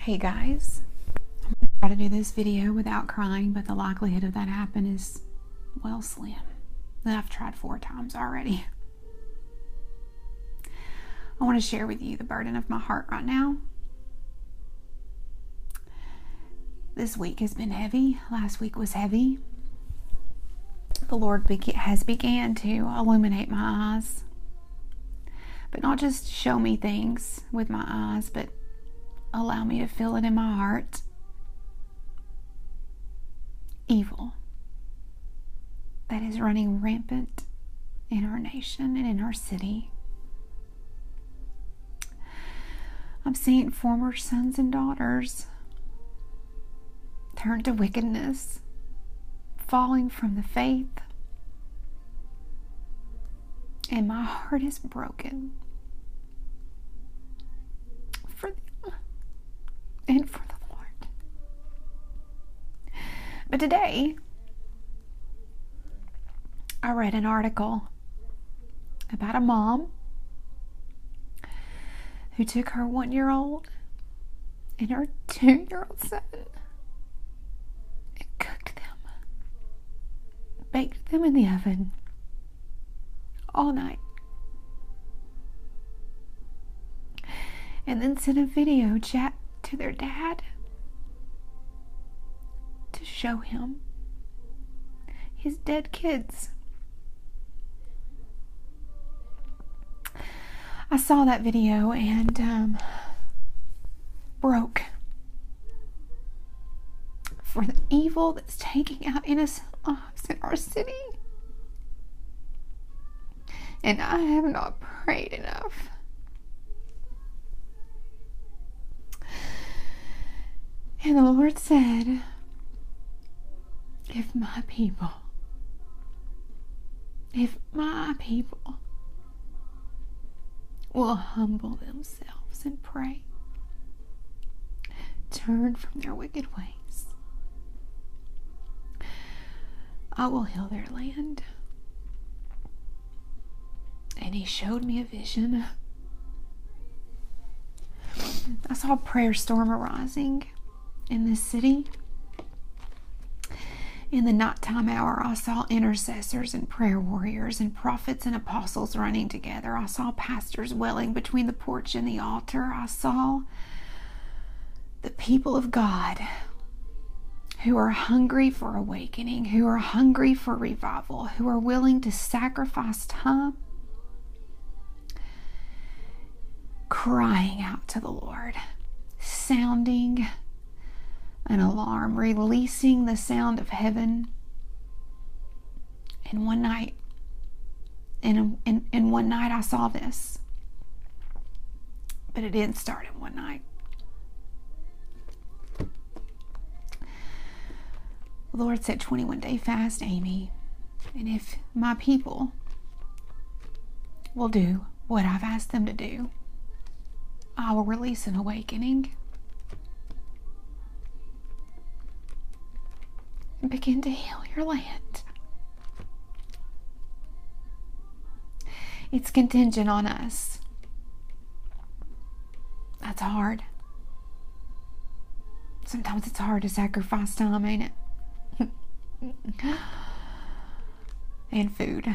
Hey guys, I'm going to try to do this video without crying, but the likelihood of that happening is, well, slim. I've tried 4 times already. I want to share with you the burden of my heart right now. This week has been heavy. Last week was heavy. The Lord has began to illuminate my eyes, but not just show me things with my eyes, but allow me to feel it in my heart. Evil that is running rampant in our nation and in our city. I'm seeing former sons and daughters turn to wickedness, falling from the faith, and my heart is broken for them and for the Lord. But today, I read an article about a mom who took her 1-year-old and her 2-year-old son and cooked them, baked them in the oven all night, and then sent a video chat to their dad to show him his dead kids. I saw that video and broke for the evil that's taking out innocent lives in our city. And I have not prayed enough. And the Lord said, if my people will humble themselves and pray, turn from their wicked ways, I will heal their land. And he showed me a vision. I saw a prayer storm arising in this city. In the nighttime hour, I saw intercessors and prayer warriors and prophets and apostles running together. I saw pastors welling between the porch and the altar. I saw the people of God who are hungry for awakening, who are hungry for revival, who are willing to sacrifice time, crying out to the Lord, sounding an alarm, releasing the sound of heaven. And one night, one night I saw this, but it didn't start in one night. The Lord said, 21-day fast, Amy, and if my people will do what I've asked them to do, I will release an awakening and begin to heal your land. It's contingent on us. That's hard. Sometimes it's hard to sacrifice time, ain't it? And food.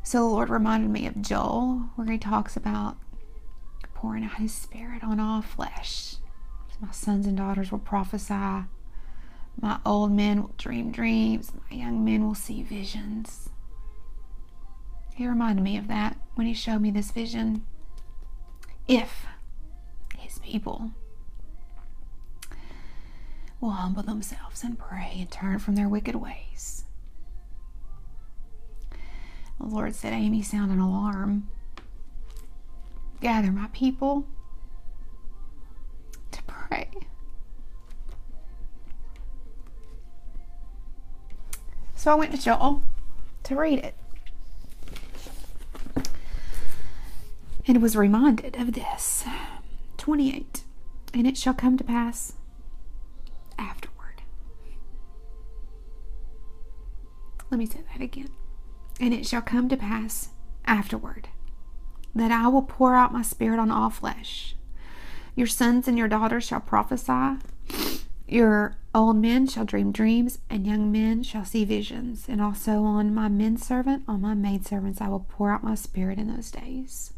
So the Lord reminded me of Joel, where he talks about pouring out his Spirit on all flesh. My sons and daughters will prophesy. My old men will dream dreams. My young men will see visions. He reminded me of that when he showed me this vision. If his people will humble themselves and pray and turn from their wicked ways. The Lord said, Amy, sound an alarm. Gather my people to pray. So I went to Joel to read it, and was reminded of this. 28. And it shall come to pass afterward. Let me say that again. And it shall come to pass afterward that I will pour out my Spirit on all flesh. Your sons and your daughters shall prophesy. Your old men shall dream dreams, and young men shall see visions. And also on my menservant, on my maidservants, I will pour out my spirit in those days.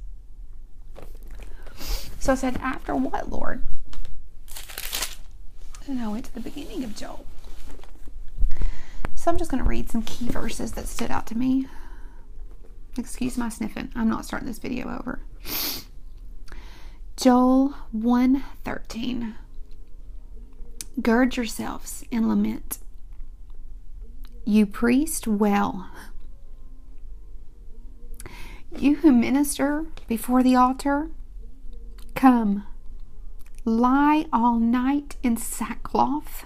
So I said, after what, Lord? And I went to the beginning of Joel. So I'm just going to read some key verses that stood out to me. Excuse my sniffing. I'm not starting this video over. Joel 1:13. Gird yourselves and lament. You priest, well. You who minister before the altar, come. Lie all night in sackcloth,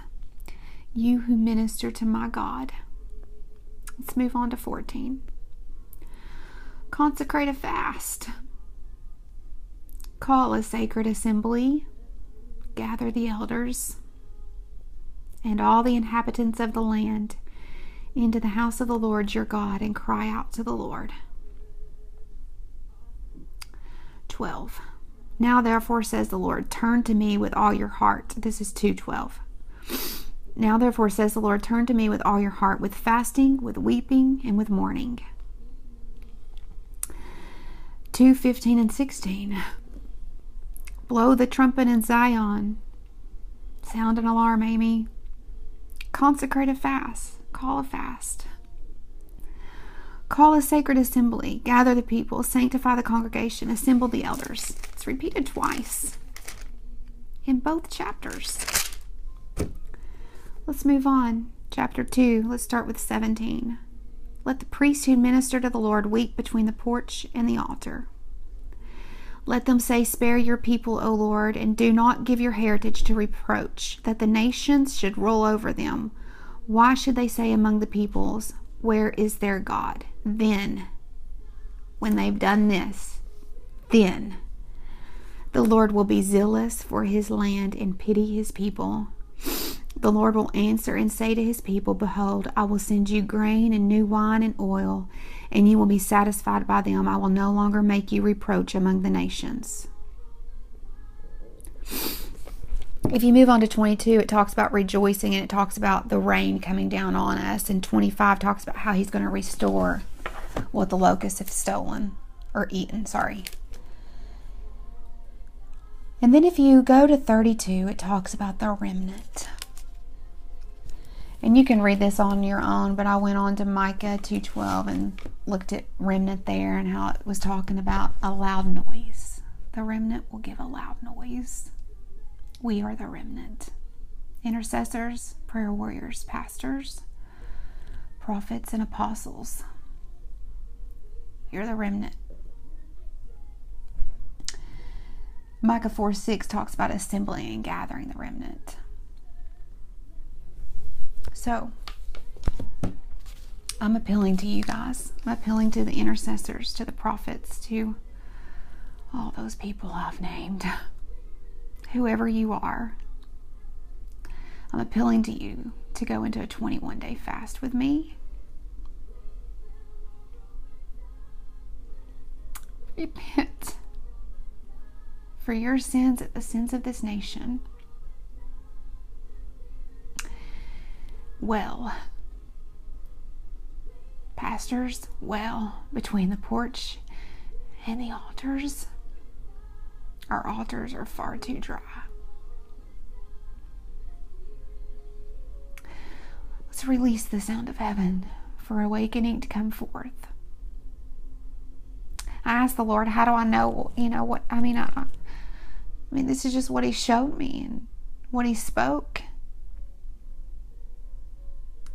you who minister to my God. Let's move on to 14. Consecrate a fast. Call a sacred assembly. Gather the elders and all the inhabitants of the land into the house of the Lord your God, and cry out to the Lord. 12. Now therefore, says the Lord, turn to me with all your heart. This is 2:12. Now therefore, says the Lord, turn to me with all your heart, with fasting, with weeping, and with mourning. 2:15 and 16. Blow the trumpet in Zion. Sound an alarm, Amy. Consecrate a fast. Call a fast. Call a sacred assembly. Gather the people. Sanctify the congregation. Assemble the elders. It's repeated twice in both chapters. Let's move on. Chapter 2. Let's start with 17. Let the priests who minister to the Lord weep between the porch and the altar. Let them say, spare your people, O Lord, and do not give your heritage to reproach, that the nations should rule over them. Why should they say among the peoples, where is their God? Then, when they've done this, then the Lord will be zealous for his land and pity his people. The Lord will answer and say to his people, behold, I will send you grain and new wine and oil, and you will be satisfied by them. I will no longer make you reproach among the nations. If you move on to 22, it talks about rejoicing, and it talks about the rain coming down on us. And 25 talks about how he's going to restore what the locusts have stolen or eaten, And then if you go to 32, it talks about the remnant. And you can read this on your own, but I went on to Micah 2:12 and looked at remnant there and how it was talking about a loud noise. The remnant will give a loud noise. We are the remnant. Intercessors, prayer warriors, pastors, prophets, and apostles. You're the remnant. Micah 4:6 talks about assembling and gathering the remnant. So, I'm appealing to you guys. I'm appealing to the intercessors, to the prophets, to all those people I've named. Whoever you are, I'm appealing to you to go into a 21-day fast with me. Repent for your sins and the sins of this nation. Well, pastors, well, between the porch and the altars, our altars are far too dry. Let's release the sound of heaven for awakening to come forth. I asked the Lord, how do I know, what, I mean, this is just what he showed me and what he spoke.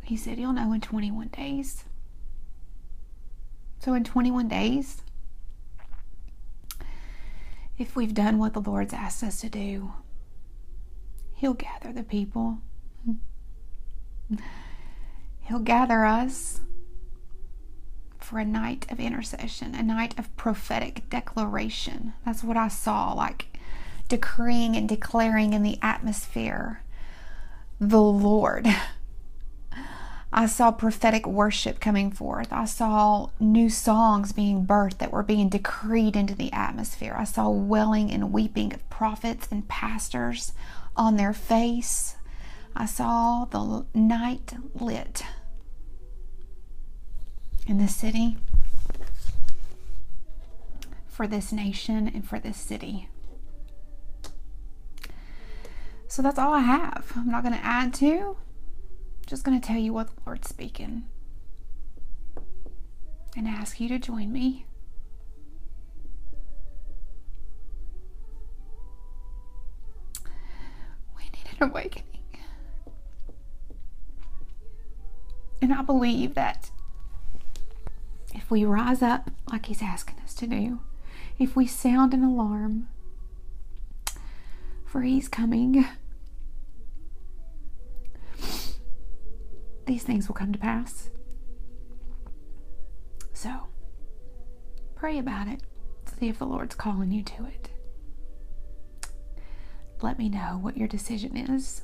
He said, you'll know in 21 days. So in 21 days, if we've done what the Lord's asked us to do, he'll gather the people. He'll gather us for a night of intercession, a night of prophetic declaration. That's what I saw, like decreeing and declaring in the atmosphere. The Lord, I saw prophetic worship coming forth. I saw new songs being birthed that were being decreed into the atmosphere. I saw wailing and weeping of prophets and pastors on their face. I saw the night lit in the city for this nation and for this city. So that's all I have. I'm not going to add to. Just going to tell you what the Lord's speaking and ask you to join me. We need an awakening. And I believe that if we rise up like He's asking us to do, if we sound an alarm, for He's coming, these things will come to pass. So, pray about it. See if the Lord's calling you to it. Let me know what your decision is.